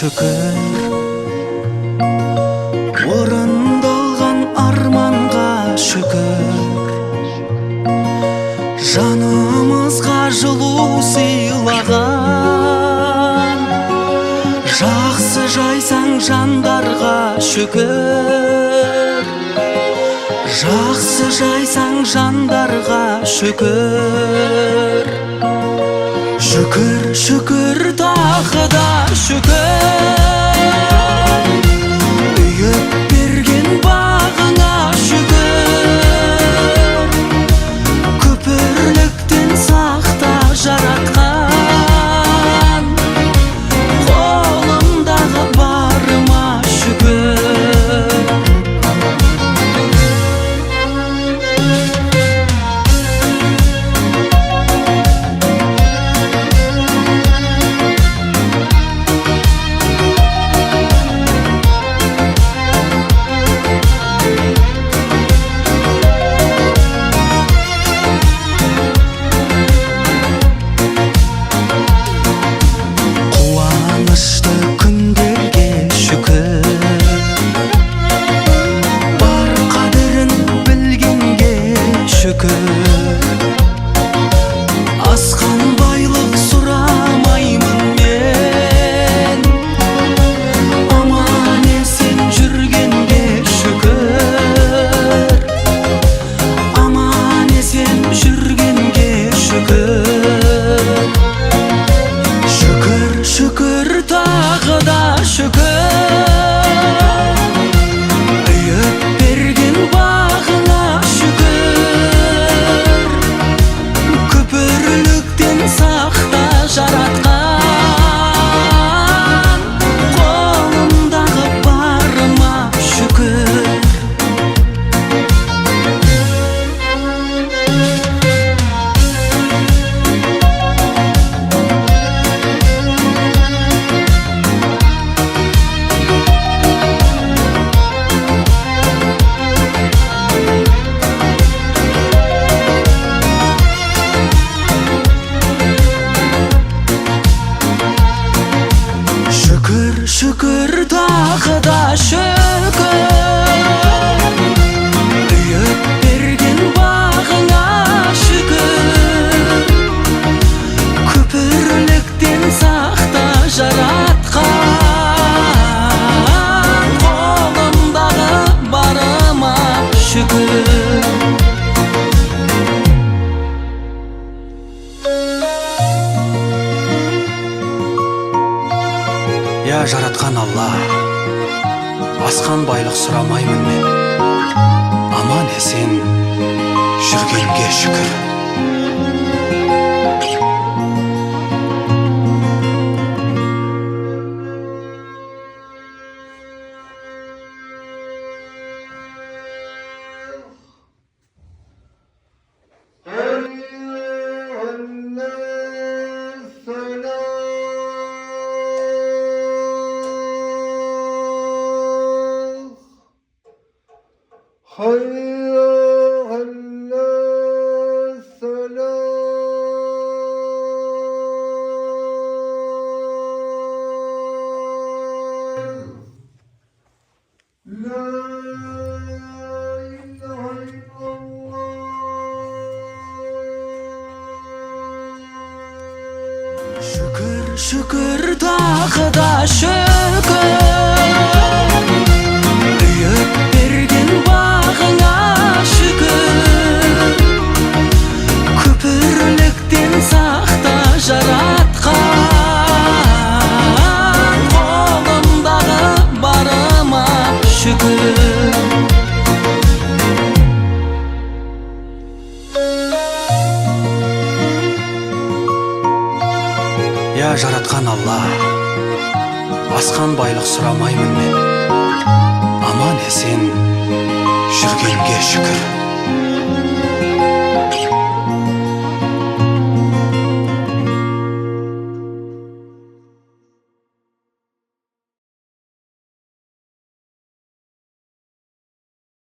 шүкір, орындалған арманға шүкір, жанымызға жылу сыйлаған, жақсы жайсаң жандарға шүкір, жақсы жайсаң жандарға шүкір. Шүкір, шүкір, тағы да шүкір, үйіп берген бағыңа шүкір, күпірліктен сақта жаратқан, қолымдағы барыма шүкір. Асқан байлық сұрамаймын мен, аман есен жүргенге шүкір, аман есен жүргенге шүкір. Шүкір, шүкір, тағы да шүкір, үйіп берген бағыңа шүкір, күпірліктен сақта жаратқан, қолымдағы барыма шүкір. Шүкір, шүкір, тағы да шүкір, үйіп берген бағыңа шүкір, күпірліктен сақта жаратқан, қолымдағы барыма шүкір. Я жаратқан Алла, асқан байлық сұрамаймын мен, аман есен жүргенге шүкір. Şükür, şükür, tағы да şükür, үйіп берген бағыңа шүкір, күпірліктен сақта жаратқан, қолымдағы барыма шүкір. Я жаратқан Алла, асқан байлық сұрамаймын мен, аман есен жүргенге шүкір.